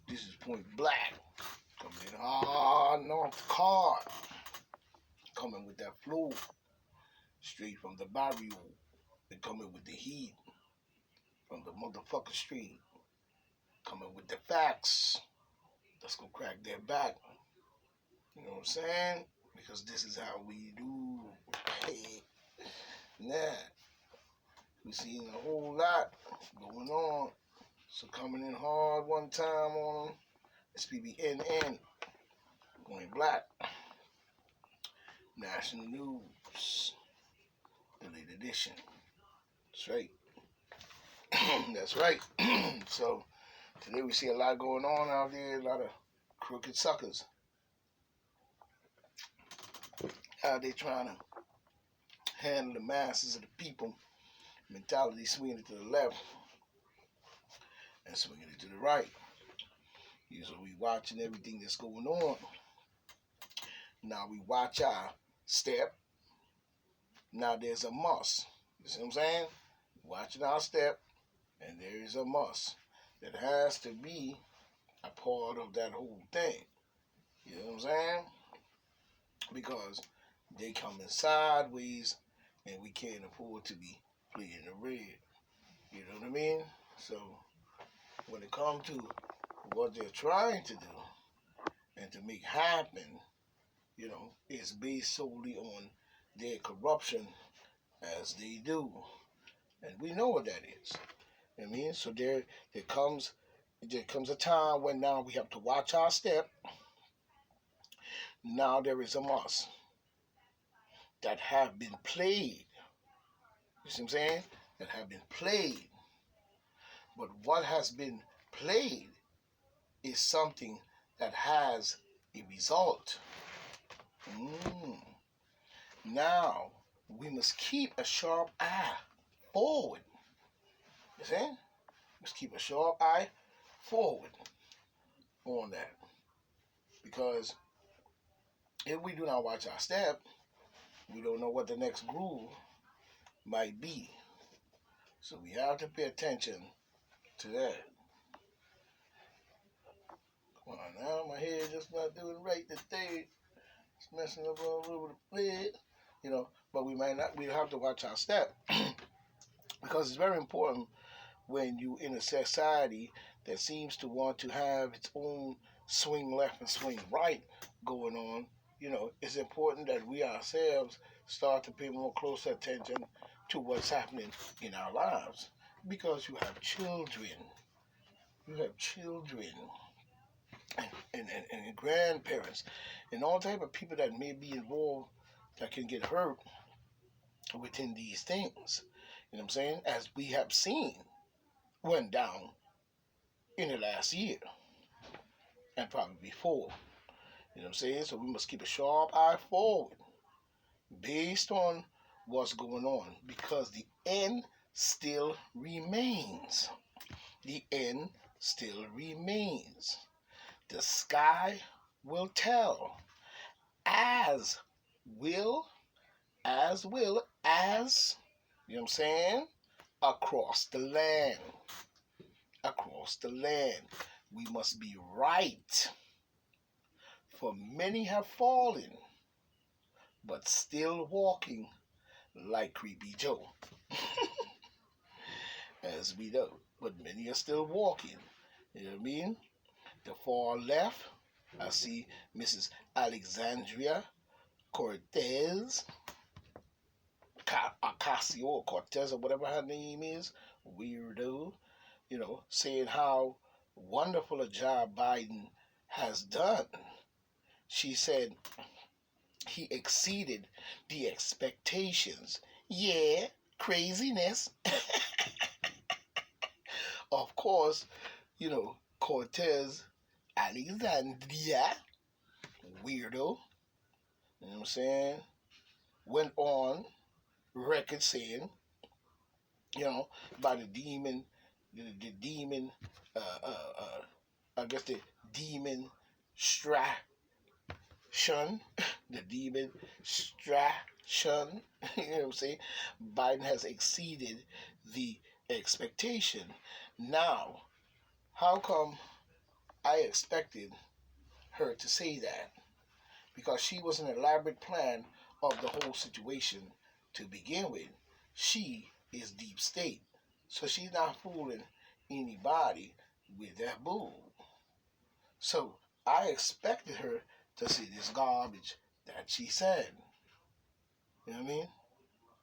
This is Point Black. Coming in hard North Card. Coming with that flow. Straight from the barrio. They coming with the heat. From the motherfucker street. Coming with the facts. Let's go crack their back. You know what I'm saying? Because this is how we do. Hey. Nah. We seen a whole lot going on. So coming in hard one time on them. SPBNN. Going Black. National News. The late edition. That's right. That's right. So today we see a lot going on out there. A lot of crooked suckers. How they trying to handle the masses of the people. Mentality swinging it to the left and swinging it to the right. So we watching everything that's going on. Now we watch our step. Now there's a must. You see what I'm saying? Watching our step, and there is a must that has to be a part of that whole thing. You know what I'm saying? Because they coming sideways, and we can't afford to be playing the red. You know what I mean? So when it comes to what they're trying to do and to make happen, you know, it's based solely on their corruption as they do. And we know what that is. I mean, so there comes a time when now we have to watch our step. Now there is a must that have been played. You see what I'm saying? That have been played. But what has been played is something that has a result. Now we must keep a sharp eye forward. You see? Must keep a sharp eye forward on that. Because if we do not watch our step, we don't know what the next groove might be. So we have to pay attention to that. Come on now, my head just not doing right today. It's messing up all over the place. You know, but we have to watch our step. Because it's very important when you in a society that seems to want to have its own swing left and swing right going on. You know, it's important that we ourselves start to pay more close attention to what's happening in our lives. Because you have children. You have children and grandparents and all type of people that may be involved that can get hurt within these things. You know what I'm saying? As we have seen went down in the last year and probably before. You know what I'm saying? So we must keep a sharp eye forward based on what's going on because the end still remains. The end still remains. The sky will tell, as will, you know what I'm saying, across the land. Across the land. We must be right. For many have fallen, but still walking like Creepy Joe. As we know. But many are still walking. You know what I mean? The far left, I see Mrs. Alexandria Cortez, Ocasio-Cortez, or whatever her name is, weirdo, you know, saying how wonderful a job Biden has done. She said he exceeded the expectations. Yeah, craziness. Of course, you know, Cortez, Alexandria, weirdo, you know what I'm saying, went on record saying, you know, by the demon, the demon, I guess the demon the demon distraction, you know what I'm saying? Biden has exceeded the expectation. Now, how come I expected her to say that because she was an elaborate plan of the whole situation to begin with. She is deep state. So she's not fooling anybody with that bull. So I expected her to say this garbage that she said. You know what I mean?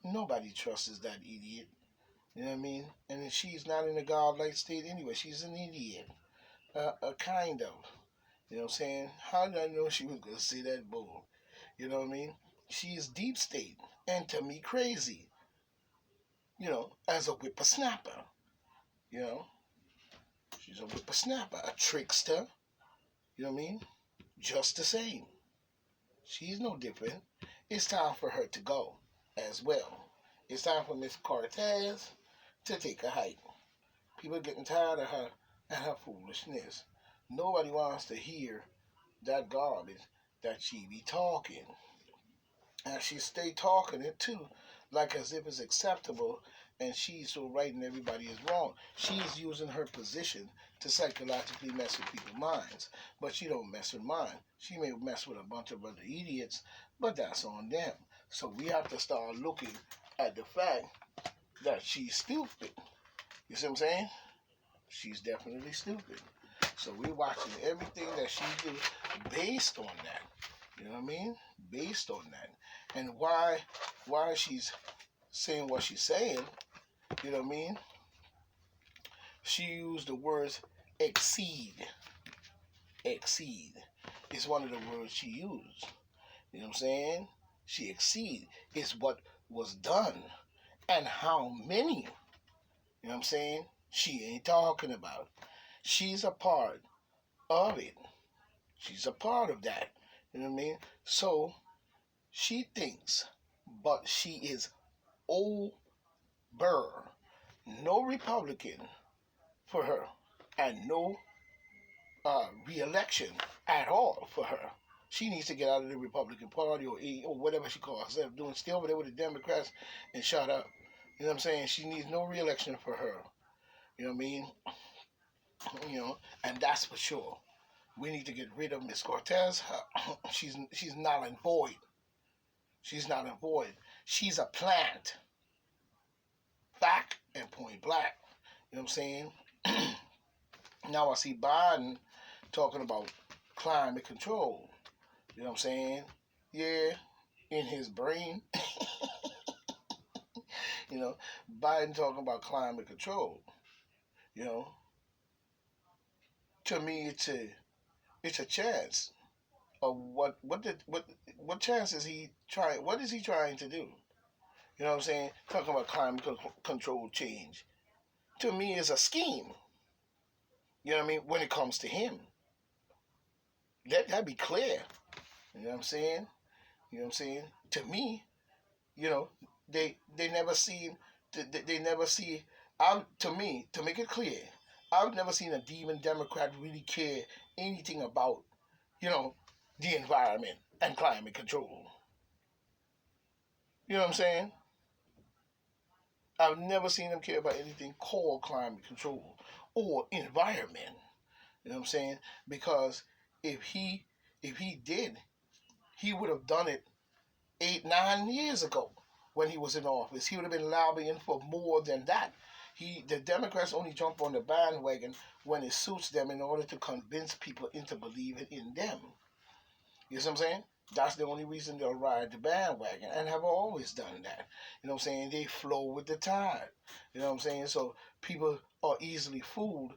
Nobody trusts that idiot. You know what I mean? And she's not in a godlike state anyway. She's an idiot. Kind of. You know what I'm saying? How did I know she was going to say that bull? You know what I mean? She is deep state. And to me, crazy. You know, as a whippersnapper. You know? She's a whippersnapper. A trickster. You know what I mean? Just the same. She's no different. It's time for her to go as well. It's time for Miss Cortez to take a hike. People are getting tired of her and her foolishness. Nobody wants to hear that garbage that she be talking. And she stay talking it too, like as if it's acceptable and she's so right and everybody is wrong. She's using her position to psychologically mess with people's minds. But she don't mess with mine. She may mess with a bunch of other idiots, but that's on them. So we have to start looking at the fact that she's stupid. You see what I'm saying? She's definitely stupid. So we're watching everything that she do based on that. You know what I mean? Based on that. And why she's saying what she's saying, you know what I mean? She used the words exceed. Exceed is one of the words she used. You know what I'm saying? She exceed is what was done and how many. You know what I'm saying? She ain't talking about. She's a part of it. She's a part of that. You know what I mean? So she thinks, but she is over. No Republican for her, and no re-election at all for her. She needs to get out of the Republican Party or whatever she calls herself doing. Stay over there with the Democrats and shut up. You know what I'm saying? She needs no re-election for her. You know what I mean? You know, and that's for sure. We need to get rid of Miss Cortez. She's not in void. She's not in void. She's a plant. Fact and point blank. You know what I'm saying? Now I see Biden talking about climate control. You know what I'm saying? Yeah, in his brain. You know, Biden talking about climate control. You know, to me, it's a chance of what chance is he trying? What is he trying to do? You know what I'm saying? Talking about climate control change. To me, is a scheme. You know what I mean? When it comes to him, let that be clear. You know what I'm saying? You know what I'm saying? To me, you know, they never seen they never see. To me, to make it clear, I've never seen a demon Democrat really care anything about, you know, the environment and climate control. You know what I'm saying? I've never seen them care about anything called climate control or environment. You know what I'm saying? Because if he did, he would have done it 8, 9 years ago when he was in office. He would have been lobbying for more than that. The Democrats only jump on the bandwagon when it suits them in order to convince people into believing in them. You know what I'm saying? That's the only reason they'll ride the bandwagon and have always done that. You know what I'm saying? They flow with the tide. You know what I'm saying? So people are easily fooled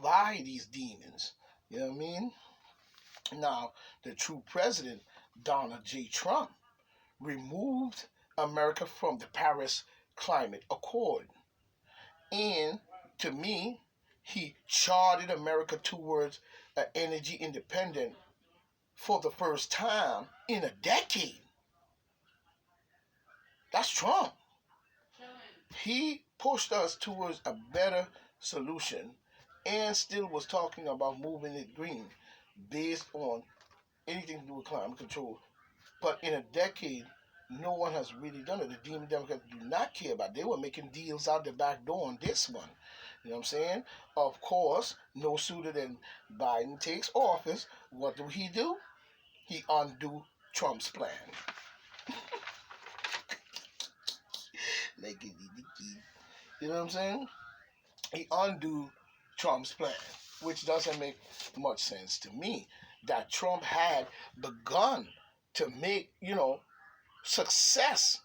by these demons. You know what I mean? Now, the true president, Donald J. Trump, removed America from the Paris Climate Accord. And to me, he charted America towards an energy independent for the first time in a decade. That's Trump. He pushed us towards a better solution and still was talking about moving it green based on anything to do with climate control. But in a decade, no one has really done it. The Democrats do not care about it. They were making deals out the back door on this one. You know what I'm saying? Of course, no sooner than Biden takes office, what do? He undo Trump's plan. Like, you know what I'm saying? He undo Trump's plan, which doesn't make much sense to me. That Trump had begun to make, success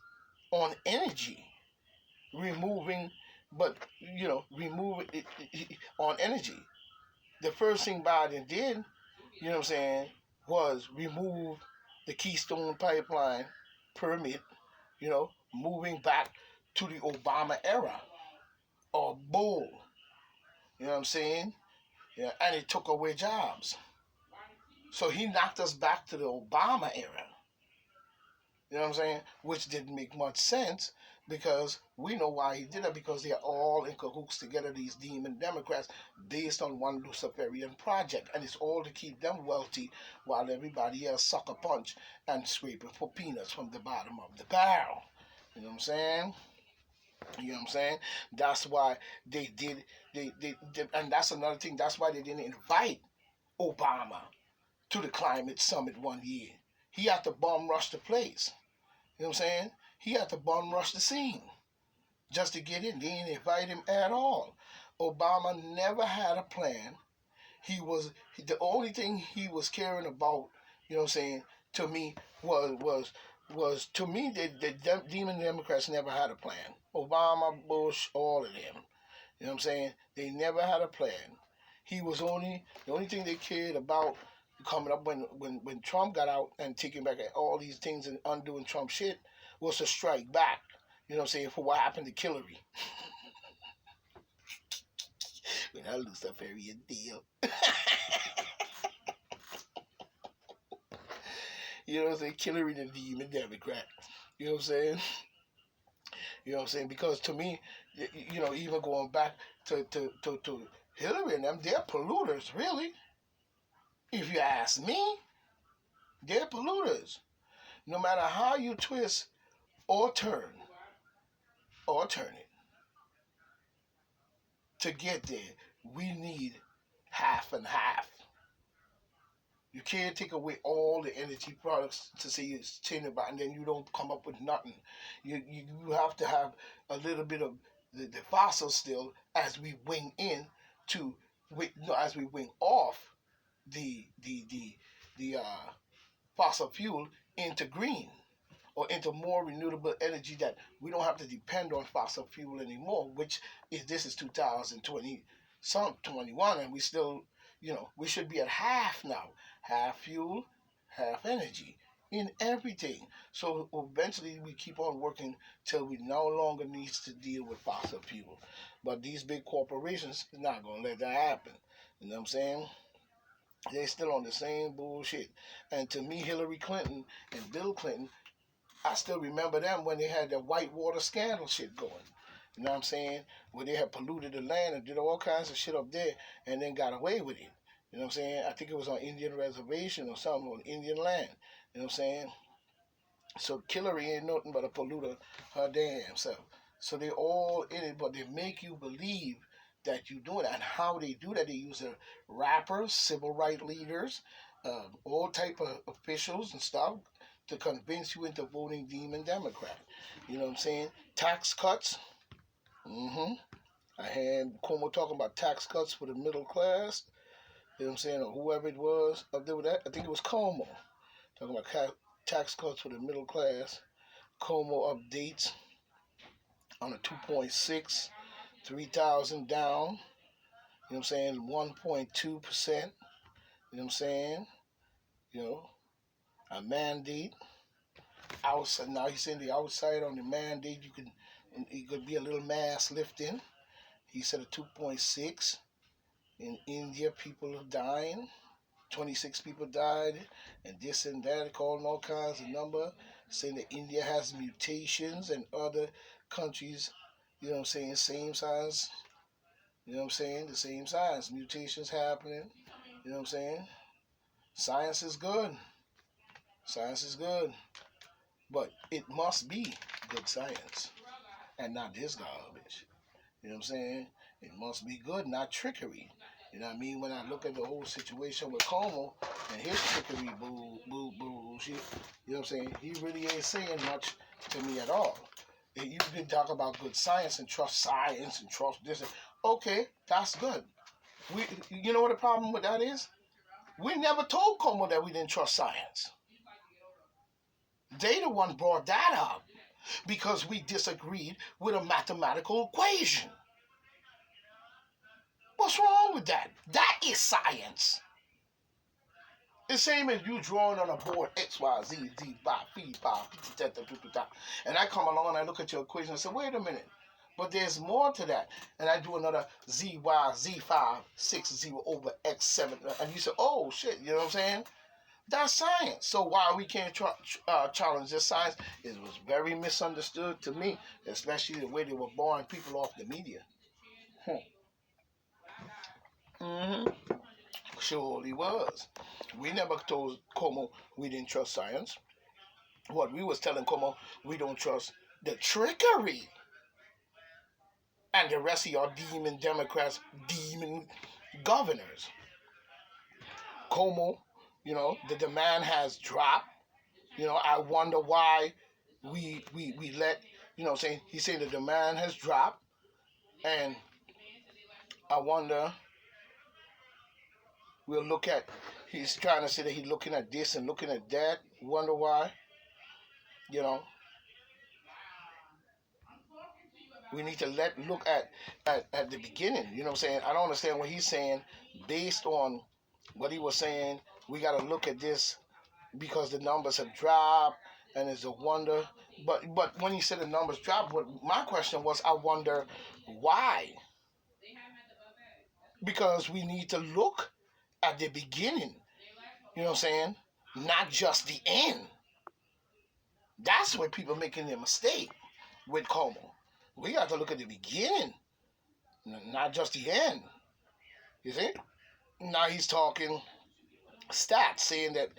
on energy, removing, but remove it on energy. The first thing Biden did, was remove the Keystone Pipeline permit, moving back to the Obama era or bull. You know what I'm saying? Yeah, and it took away jobs. So he knocked us back to the Obama era. You know what I'm saying? Which didn't make much sense because we know why he did it, because they're all in cahoots together, these demon Democrats, based on one Luciferian project. And it's all to keep them wealthy while everybody else sucker punch and scraping for peanuts from the bottom of the barrel. You know what I'm saying? You know what I'm saying? That's why they did, and that's another thing, that's why they didn't invite Obama to the climate summit one year. He had to bum rush the place. You know what I'm saying? He had to bum rush the scene just to get in. They didn't invite him at all. Obama never had a plan. The only thing he was caring about, you know what I'm saying, to me was to me the demon Democrats never had a plan. Obama, Bush, all of them. You know what I'm saying? They never had a plan. The only thing they cared about coming up when Trump got out and taking back all these things and undoing Trump shit was to strike back. You know what I'm saying? For what happened to Hillary. When I lose a very deal. You know what I'm saying? Hillary the demon Democrat. You know what I'm saying? You know what I'm saying? Because to me, even going back to Hillary and them, they're polluters, really. If you ask me, they're polluters. No matter how you twist or turn it to get there, we need half and half. You can't take away all the energy products to say you're saying about, and then you don't come up with nothing. You have to have a little bit of the fossil still as we wing in to, as we wing off the fossil fuel into green or into more renewable energy, that we don't have to depend on fossil fuel anymore, which is, this is 2020 some 21, and we still, we should be at half now, half fuel, half energy in everything. So eventually we keep on working till we no longer need to deal with fossil fuel. But these big corporations is not going to let that happen. You know what I'm saying? They're still on the same bullshit. And to me, Hillary Clinton and Bill Clinton, I still remember them when they had the Whitewater scandal shit going. You know what I'm saying? Where they had polluted the land and did all kinds of shit up there and then got away with it. You know what I'm saying? I think it was on Indian reservation or something, on Indian land. You know what I'm saying? So Hillary ain't nothing but a polluter her damn self. So they all in it, but they make you believe that you do it. And how they do that, they use their rappers, civil rights leaders, all type of officials and stuff to convince you into voting Demon Democrat. You know what I'm saying? Tax cuts. Mm-hmm. I had Cuomo talking about tax cuts for the middle class. You know what I'm saying? Or whoever it was up there with that. I think it was Cuomo talking about tax cuts for the middle class. Cuomo updates on a 2.6, 3,000 down. You know what I'm saying? 1.2%. You know what I'm saying? You know, a mandate. Outside now, he's saying the outside on the mandate, it could be a little mass lifting. He said a 2.6. In India, people are dying. 26 people died, and this and that, calling all kinds of number, saying that India has mutations and other countries, you know what I'm saying, same size, you know what I'm saying, the same size, mutations happening, you know what I'm saying. Science is good. Science is good. But it must be good science and not this garbage. You know what I'm saying? It must be good, not trickery. You know what I mean? When I look at the whole situation with Como and his trickery bullshit, you know what I'm saying? He really ain't saying much to me at all. You can talk about good science and trust this. Okay, that's good. You know what the problem with that is? We never told Como that we didn't trust science. They the one brought that up because we disagreed with a mathematical equation. What's wrong with that? That is science. The same as you drawing on a board X, Y, Z, Z, 5, phi, 5, and I come along and I look at your equation and say, wait a minute, but there's more to that. And I do another Z, Y, Z5, 6, 0 over X, 7, and you say, oh shit, you know what I'm saying? That's science. So why we can't challenge this science? It was very misunderstood to me, especially the way they were barring people off the media. Mm-hmm. Surely was. We never told Como we didn't trust science. What we was telling Como, we don't trust the trickery. And the rest of y'all demon Democrats, demon governors. Como, the demand has dropped. I wonder why we let, saying he's saying the demand has dropped. And I wonder, we'll look at, he's trying to say that he's looking at this and looking at that. Wonder why, we need to look at the beginning. You know what I'm saying? I don't understand what he's saying based on what he was saying. We got to look at this because the numbers have dropped and it's a wonder. But when he said the numbers dropped, what my question was, I wonder why. Because we need to look at the beginning. You know what I'm saying? Not just the end. That's where people making their mistake with Como. We got to look at the beginning, not just the end. You see? Now he's talking stats, saying that,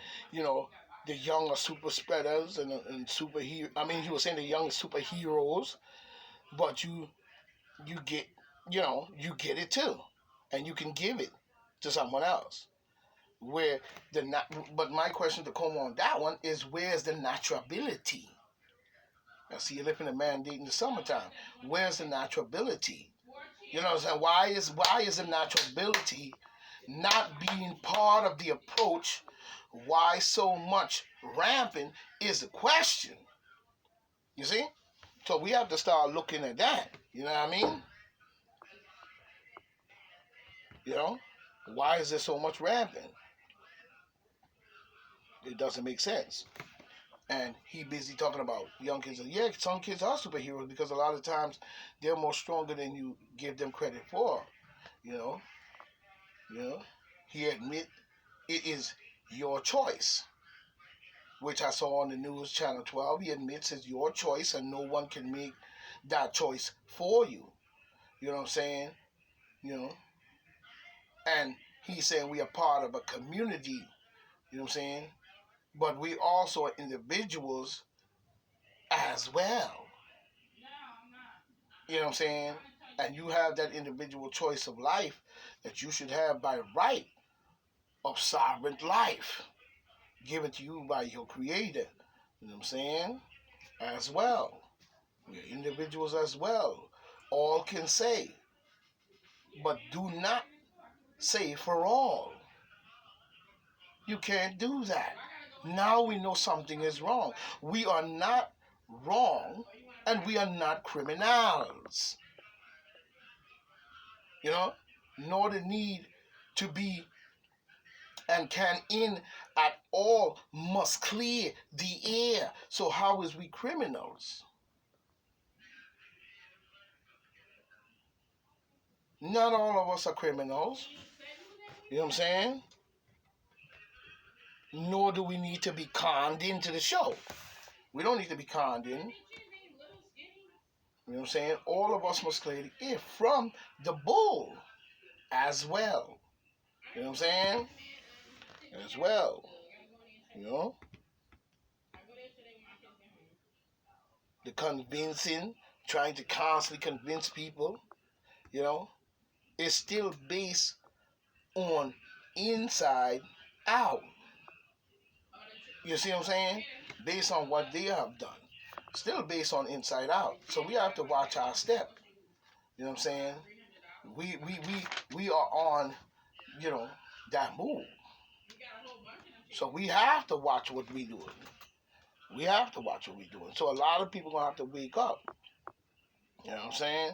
the young are super spreaders and superhero. I mean, he was saying the young are superheroes, but you get, you get it too, and you can give it to someone else. But my question to Como on that one is, where's the naturability? I see you lifting a mandate in the summertime. Where's the naturability? You know what I'm saying? Why is the naturability not being part of the approach? Why so much rampant is the question. You see? So we have to start looking at that. You know what I mean? Why is there so much rampant? It doesn't make sense. And he busy talking about young kids. Yeah, some kids are superheroes because a lot of times they're more stronger than you give them credit for. You know. He admit it is your choice, which I saw on the news channel 12. He admits it's your choice and no one can make that choice for you. You know what I'm saying? And he's saying we are part of a community. You know what I'm saying? But we also are individuals as well. You know what I'm saying? And you have that individual choice of life that you should have by right of sovereign life given to you by your creator. You know what I'm saying? As well. We're individuals as well. All can say. But do not say for all. You can't do that. Now we know something is wrong. We are not wrong and we are not criminals. Nor the need to be and can in at all must clear the air. So how is we criminals? Not all of us are criminals. You know what I'm saying? Nor do we need to be conned into the show. We don't need to be conned in. You know what I'm saying? All of us must clear the air from the bull as well. You know what I'm saying? As well. The convincing, trying to constantly convince people, It's still based on inside out. You see what I'm saying? Based on what they have done. Still based on inside out. So we have to watch our step. You know what I'm saying? We are on, you know, that move. So we have to watch what we doing. We have to watch what we doing. So a lot of people gonna have to wake up. You know what I'm saying?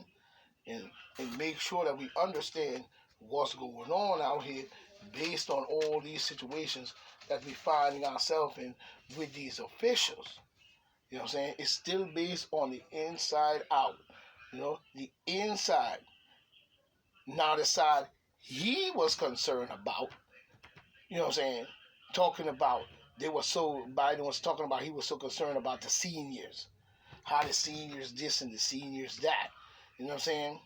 And and make sure that we understand what's going on out here based on all these situations that we finding ourselves in with these officials. You know what I'm saying? It's still based on the inside out. You know, the inside. Now the side he was concerned about, you know what I'm saying? Talking about Biden was talking about he was so concerned about the seniors. How the seniors this and the seniors that. You know what I'm saying?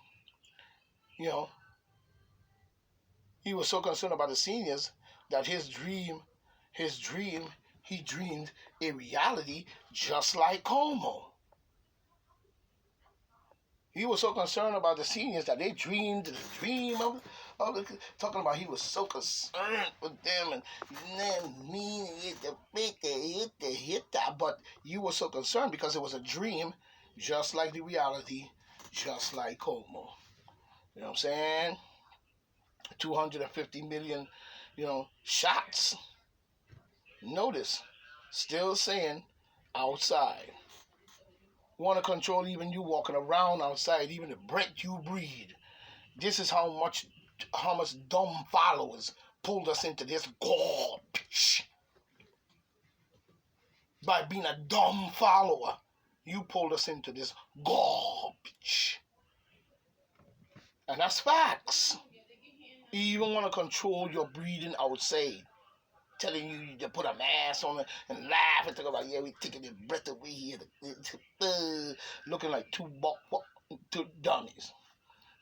You know, he was so concerned about the seniors that his dream, he dreamed a reality just like Como. He was so concerned about the seniors that they dreamed the dream of the, talking about he was so concerned with them and then me hit that. But you were so concerned because it was a dream, just like the reality, just like Como. You know what I'm saying? 250 million, shots. Notice, still saying outside. Want to control even you walking around outside, even the breath you breathe. This is how much dumb followers pulled us into this garbage. By being a dumb follower, you pulled us into this garbage. And that's facts. You even want to control your breathing outside. Telling you to put a mask on and laugh and talk about, yeah, we taking your breath away here. Looking like two dummies.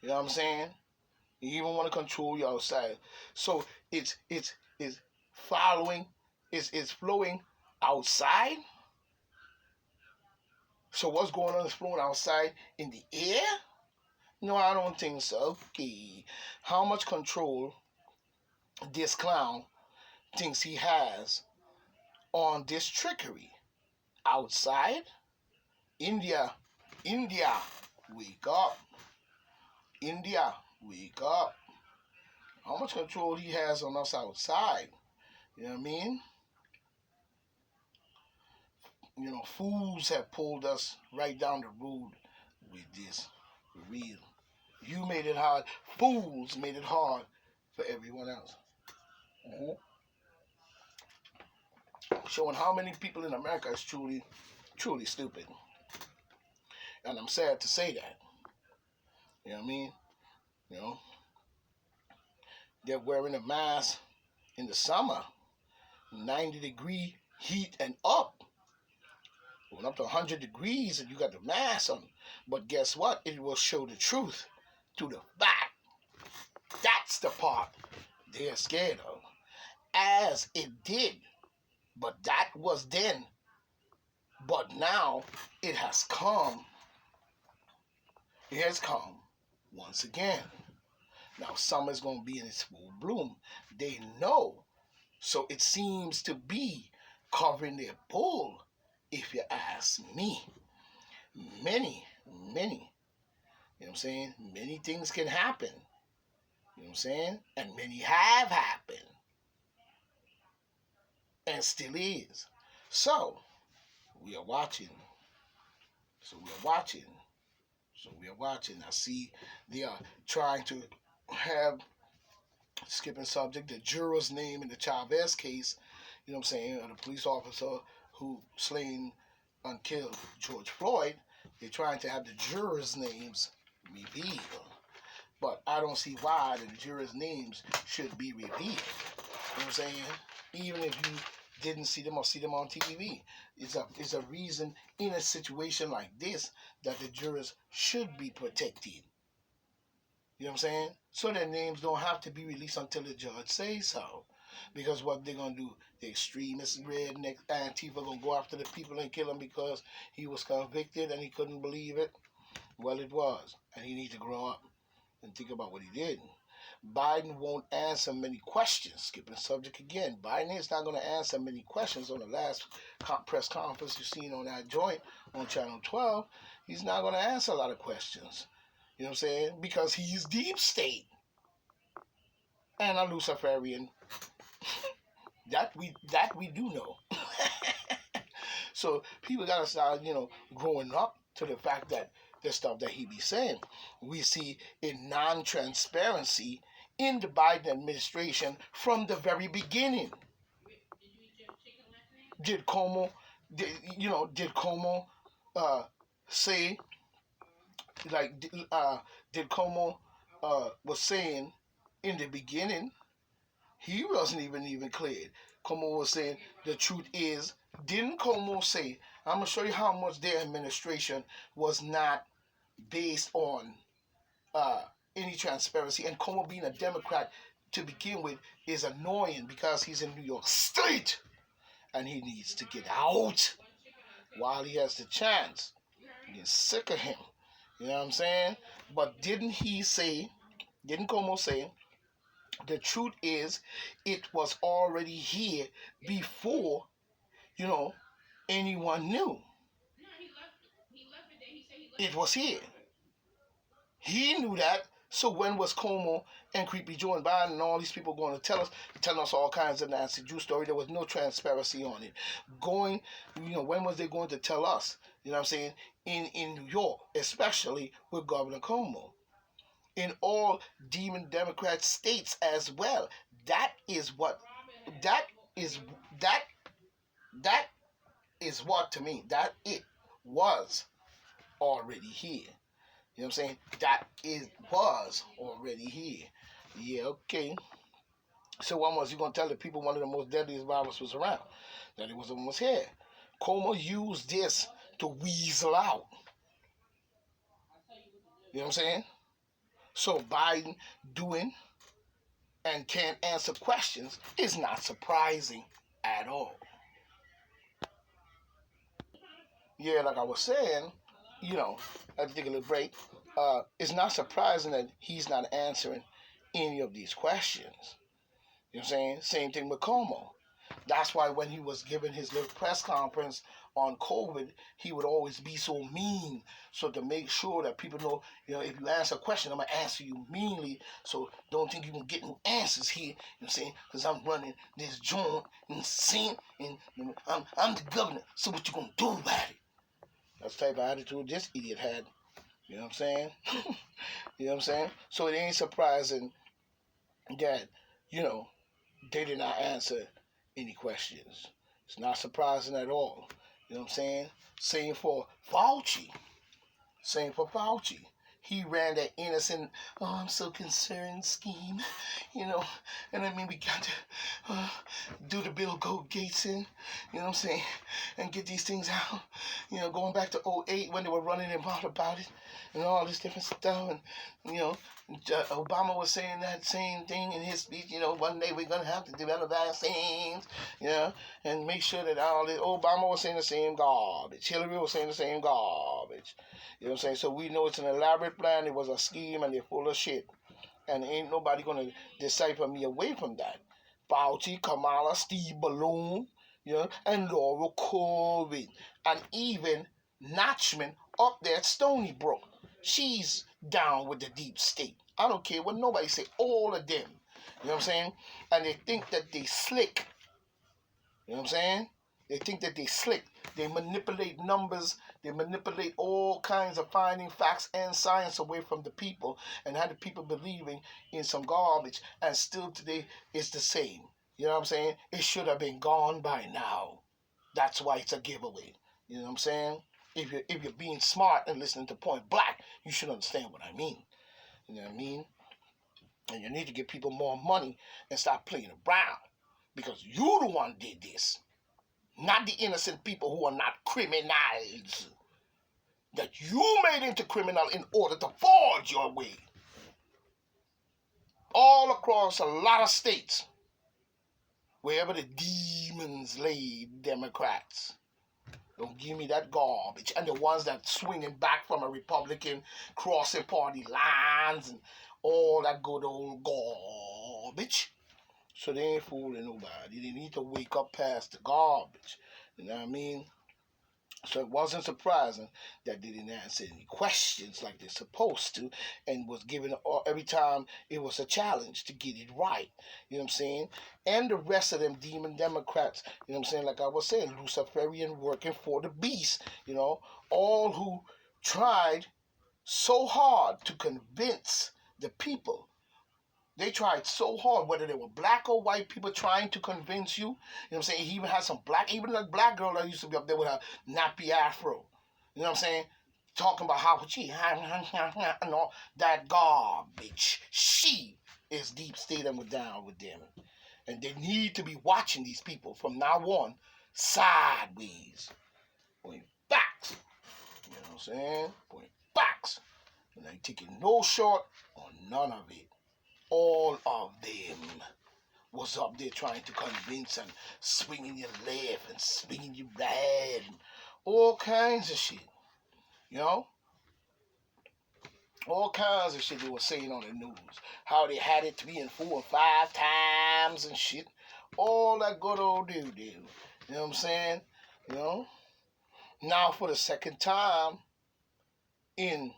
You know what I'm saying? You even want to control you outside. So it's following, it's flowing outside. So what's going on is flowing outside in the air? No, I don't think so. Okay. How much control this clown thinks he has on this trickery? Outside? India, wake up. India, wake up. How much control he has on us outside? You know what I mean? Fools have pulled us right down the road with this. Real. You made it hard. Fools made it hard for everyone else. Mm-hmm. Showing how many people in America is truly, truly stupid. And I'm sad to say that. You know what I mean? They're wearing a mask in the summer, 90-degree heat and up. Going up to 100 degrees and you got the mask on. But guess what? It will show the truth to the fact. That's the part they're scared of. As it did. But that was then. But now it has come. It has come once again. Now summer's going to be in its full bloom. They know. So it seems to be covering their bull, if you ask me. Many, you know what I'm saying? Many things can happen. You know what I'm saying? And many have happened. And still is. So, we are watching. I see they are trying to have, skipping subject, the juror's name in the Chavez case, you know what I'm saying, the police officer who slain and killed George Floyd. They're trying to have the jurors' names revealed. But I don't see why the jurors' names should be revealed. You know what I'm saying? Even if you didn't see them or see them on TV. It's a reason in a situation like this that the jurors should be protected. You know what I'm saying? So their names don't have to be released until the judge says so. Because what they're going to do, the extremist redneck Antifa going to go after the people and kill him because he was convicted and he couldn't believe it? Well, it was. And he needs to grow up. and think about what he did. Biden won't answer many questions. Skipping subject again. Biden is not going to answer many questions on the last press conference you've seen on that joint on Channel 12. He's not going to answer a lot of questions. You know what I'm saying? Because he's deep state and a Luciferian. that we do know. So people gotta start, growing up to the fact that the stuff that he be saying. We see a non-transparency in the Biden administration from the very beginning. Did Cuomo, did Cuomo say, like, did Cuomo was saying in the beginning, he wasn't even cleared. Cuomo was saying the truth is, didn't Cuomo say, I'm going to show you how much their administration was not based on any transparency. And Cuomo being a Democrat to begin with is annoying because he's in New York State and he needs to get out while he has the chance. I'm getting sick of him. You know what I'm saying? But didn't Cuomo say, the truth is, it was already here before, anyone knew. It was here. He knew that. So when was Cuomo and Creepy Joe and Biden and all these people going to telling us all kinds of nasty Jew story? There was no transparency on it. When was they going to tell us? You know what I'm saying? In New York, especially with Governor Cuomo. In all demon Democrat states as well. That is what to me, that it was already here. You know what I'm saying? That it was already here. Yeah, okay. So when was you going to tell the people one of the most deadliest viruses was around? That it was almost here. Cuomo used this to weasel out. You know what I'm saying? So Biden doing and can't answer questions is not surprising at all. Yeah, like I was saying, at the particular break, it's not surprising that he's not answering any of these questions. You know what I'm saying? Same thing with Cuomo. That's why when he was giving his little press conference on COVID, he would always be so mean. So to make sure that people know, if you ask a question, I'm going to answer you meanly. So don't think you can get no answers here. You know what I'm saying? Because I'm running this joint and saying, and I'm the governor. So what you going to do about it? That's the type of attitude this idiot had. You know what I'm saying? You know what I'm saying? So it ain't surprising that, they did not answer any questions. It's not surprising at all. You know what I'm saying? Same for Fauci. He ran that innocent, I'm so concerned scheme, and I mean, we got to do the Bill Gates in, you know what I'm saying, and get these things out, going back to 2008 when they were running about it, and all this different stuff, and, Obama was saying that same thing in his speech, one day we're going to have to develop vaccines, and make sure that all this, Obama was saying the same garbage, Hillary was saying the same garbage. You know what I'm saying? So we know it's an elaborate plan. It was a scheme, and they're full of shit. And ain't nobody going to decipher me away from that. Fauci, Kamala, Steve Ballone, and Laura Corbett. And even Notchman up there at Stony Brook. She's down with the deep state. I don't care what nobody say. All of them. You know what I'm saying? And they think that they slick. You know what I'm saying? They think that they slick. They manipulate numbers. They manipulate all kinds of finding facts and science away from the people and have the people believing in some garbage. And still today, it's the same. You know what I'm saying? It should have been gone by now. That's why it's a giveaway. You know what I'm saying? If you're being smart and listening to Point Black, you should understand what I mean. You know what I mean? And you need to give people more money and stop playing around. Because you the one did this. Not the innocent people who are not criminals. That you made into criminal in order to forge your way. All across a lot of states. Wherever the demons lay, Democrats. Don't give me that garbage. And the ones that swinging back from a Republican crossing party lines and all that good old garbage. So they ain't fooling nobody. They need to wake up past the garbage. You know what I mean? So it wasn't surprising that they didn't answer any questions like they're supposed to, and was given every time it was a challenge to get it right. You know what I'm saying? And the rest of them demon Democrats, you know what I'm saying? Like I was saying, Luciferian working for the beast, all who tried so hard to convince the people. They tried so hard, whether they were black or white people trying to convince you. You know what I'm saying? He even had some black, even a black girl that used to be up there with her nappy afro. You know what I'm saying? Talking about how she, and all that garbage. She is deep state and we're down with them. And they need to be watching these people from now on sideways. Point backs. You know what I'm saying? Point backs. And I ain't taking no short on none of it. All of them was up there trying to convince and swinging your left and swinging your right and all kinds of shit, all kinds of shit they were saying on the news, how they had it 3 and 4 and 5 times and shit, all that good old doo-doo, you know what I'm saying, now for the second time in,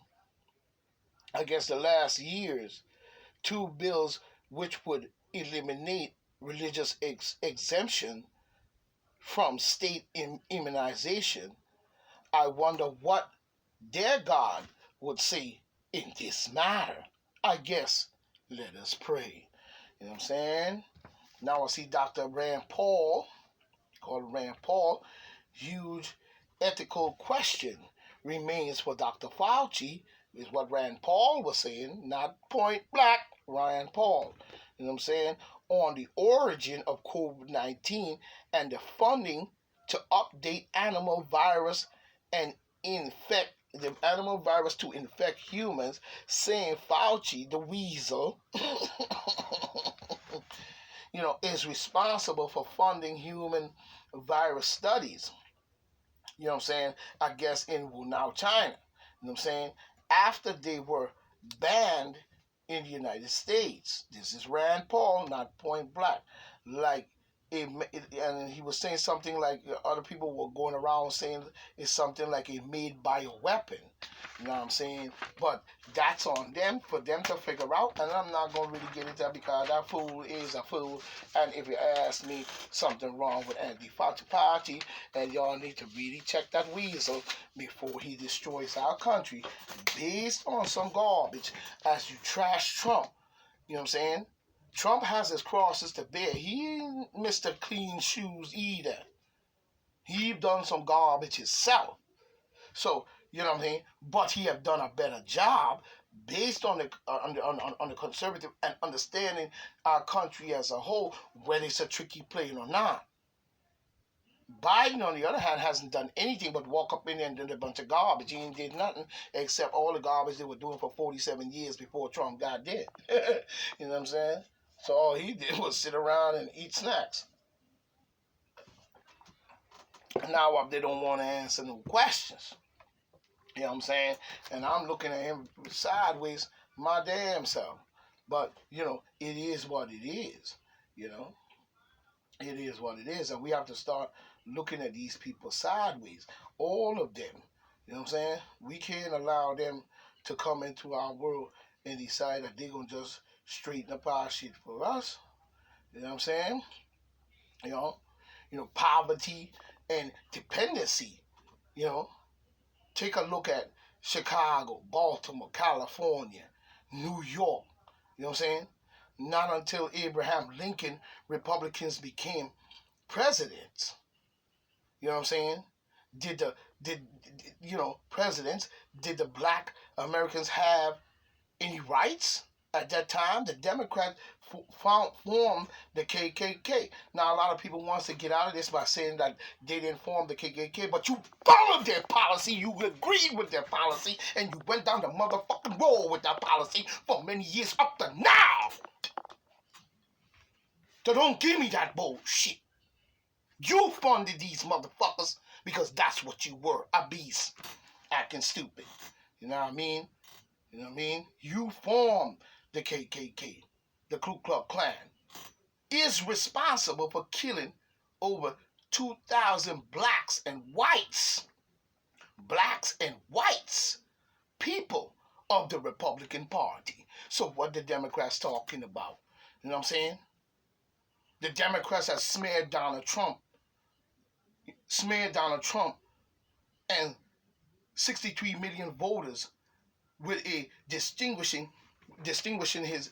I guess, the last years, 2 bills which would eliminate religious exemption from state immunization. I wonder what their God would say in this matter. I guess let us pray. You know what I'm saying? Now I see Dr. Rand Paul, called Rand Paul, huge ethical question remains for Dr. Fauci, is what Rand Paul was saying, not point blank Rand Paul. You know what I'm saying? On the origin of COVID-19 and the funding to update animal virus and infect the animal virus to infect humans, saying Fauci, the weasel, is responsible for funding human virus studies. You know what I'm saying? I guess in Wuhan, China. You know what I'm saying? After they were banned in the United States. This is Rand Paul, not point blank. Like, and he was saying something like other people were going around saying it's something like a made bioweapon. You know what I'm saying? But that's on them, for them to figure out. And I'm not going to really get into that because that fool is a fool. And if you ask me, something wrong with Andy Fauci Party, and y'all need to really check that weasel before he destroys our country based on some garbage as you trash Trump. You know what I'm saying? Trump has his crosses to bear. He ain't Mr. Clean Shoes either. He done some garbage himself. So, you know what I'm saying? But he have done a better job based on the conservative and understanding our country as a whole, whether it's a tricky plane or not. Biden, on the other hand, hasn't done anything but walk up in there and do a bunch of garbage. He ain't did nothing except all the garbage they were doing for 47 years before Trump got there. You know what I'm saying? So all he did was sit around and eat snacks. Now they don't want to answer no questions. You know what I'm saying? And I'm looking at him sideways my damn self. But, it is what it is. It is what it is. And we have to start looking at these people sideways. All of them. You know what I'm saying? We can't allow them to come into our world and decide that they're going to just straighten up our shit for us. You know what I'm saying? Poverty and dependency. Take a look at Chicago, Baltimore, California, New York. You know what I'm saying? Not until Abraham Lincoln, Republicans became presidents. You know what I'm saying? Presidents, did the black Americans have any rights at that time? The Democrats formed the KKK. Now, a lot of people wants to get out of this by saying that they didn't form the KKK, but you followed their policy, you agreed with their policy, and you went down the motherfucking road with that policy for many years up to now. So don't give me that bullshit. You funded these motherfuckers because that's what you were, a beast, acting stupid. You know what I mean? You formed the KKK, the Ku Klux Klan, is responsible for killing over 2,000 blacks and whites, people of the Republican Party. So what the Democrats talking about? You know what I'm saying? The Democrats have smeared Donald Trump and 63 million voters with a distinguishing his,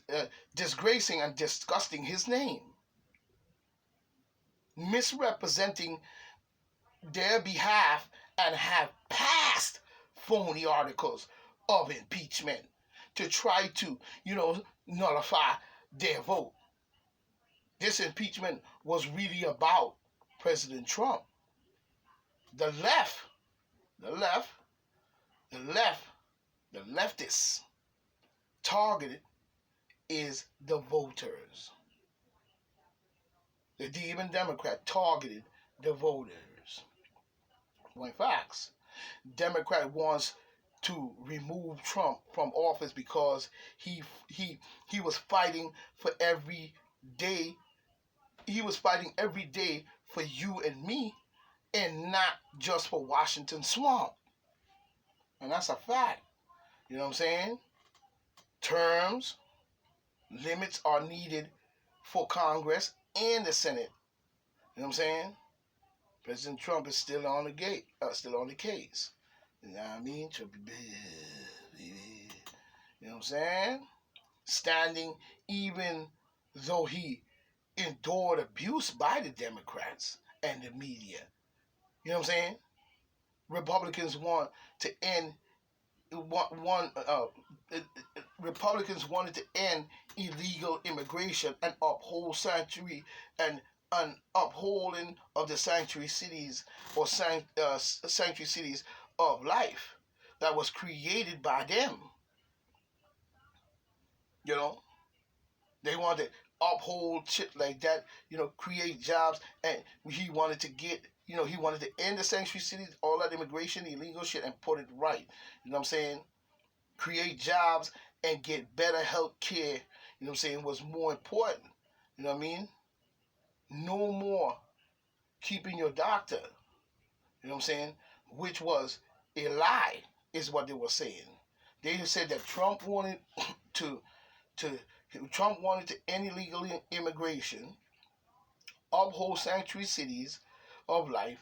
disgracing and disgusting his name, misrepresenting their behalf, and have passed phony articles of impeachment to try to, nullify their vote. This impeachment was really about President Trump. The left, the left, the left, the leftists targeted is the voters. The even Democrat targeted the voters. Point facts. Democrat wants to remove Trump from office because he was fighting for every day. He was fighting every day for you and me, and not just for Washington Swamp. And that's a fact. You know what I'm saying? Terms, limits are needed for Congress and the Senate. You know what I'm saying? President Trump is still on the case. You know what I mean? Trump, you know what I'm saying? Standing even though he endured abuse by the Democrats and the media. You know what I'm saying? Republicans want to end Republicans wanted to end illegal immigration and uphold sanctuary and an upholding of the sanctuary cities or sanctuary cities of life that was created by them. You know, they wanted to uphold shit like that. Create jobs, and he wanted to he wanted to end the sanctuary cities, all that immigration, illegal shit, and put it right. You know what I'm saying? Create jobs and get better health care, you know what I'm saying, was more important. You know what I mean? No more keeping your doctor, you know what I'm saying, which was a lie, is what they were saying. They said that Trump wanted to end illegal immigration, uphold sanctuary cities of life,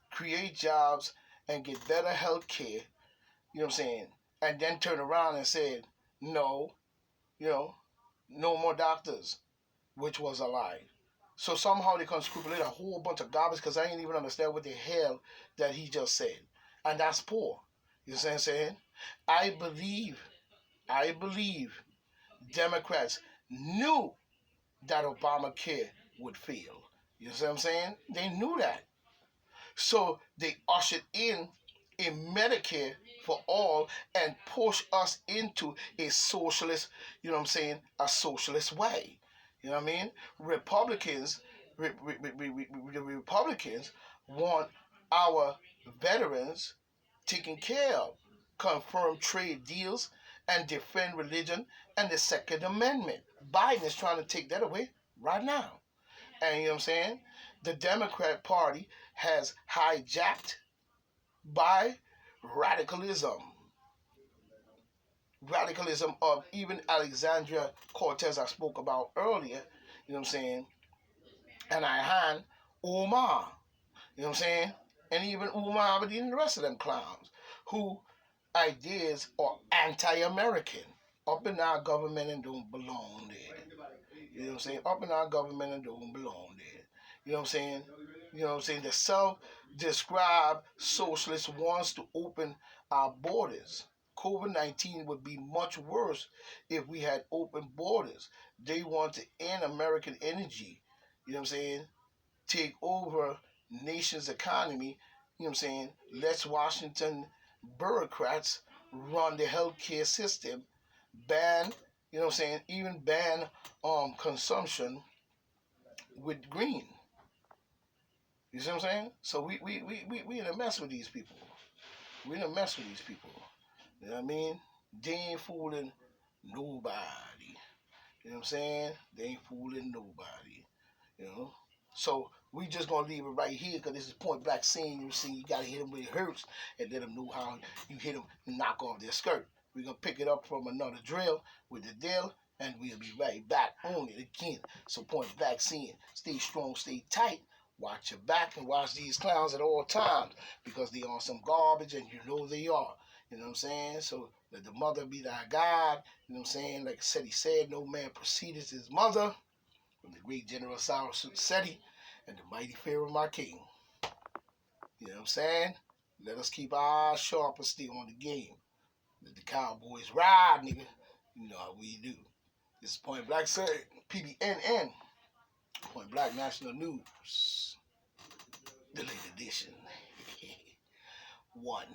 create jobs, and get better health care, you know what I'm saying, and then turn around and said, no, no more doctors, which was a lie. So somehow they conscripted a whole bunch of garbage because I didn't even understand what the hell that he just said. And that's poor. You know what I'm saying? I believe Democrats knew that Obamacare would fail. You know what I'm saying? They knew that. So they ushered in a Medicare for all and push us into a socialist, you know what I'm saying, a socialist way. You know what I mean? The Republicans want our veterans taken care of, confirm trade deals, and defend religion and the Second Amendment. Biden is trying to take that away right now. And you know what I'm saying? The Democrat Party has hijacked by radicalism of even Alexandria Cortez I spoke about earlier, you know what I'm saying, and Ilhan Omar, you know what I'm saying, and even Umar Abedin and the rest of them clowns who ideas are anti-American, up in our government and don't belong there. You know what I'm saying? Up in our government and don't belong there. You know what I'm saying? You know what I'm saying? The self-described socialist wants to open our borders. COVID-19 would be much worse if we had open borders. They want to end American energy. You know what I'm saying? Take over nation's economy. You know what I'm saying? Let Washington bureaucrats run the healthcare system. Ban, you know what I'm saying? Even ban consumption with green. You see what I'm saying? So we in a mess with these people. We in a mess with these people. You know what I mean? They ain't fooling nobody. You know what I'm saying? They ain't fooling nobody. You know? So we just gonna leave it right here because this is point blank scene. You see, you gotta hit them where it hurts and let them know how you hit them and knock off their skirt. We're gonna pick it up from another drill with the deal, and we'll be right back on it again. So point blank scene. Stay strong, stay tight. Watch your back and watch these clowns at all times because they are some garbage and you know they are. You know what I'm saying? So let the mother be thy guide. You know what I'm saying? Like Seti said, no man proceedeth his mother. From the great General Cyrus Seti and the mighty Pharaoh my king. You know what I'm saying? Let us keep our eyes sharp and stay on the game. Let the Cowboys ride, nigga. You know how we do. This is Point Black PBNN. Point Black National News. The late edition. 1.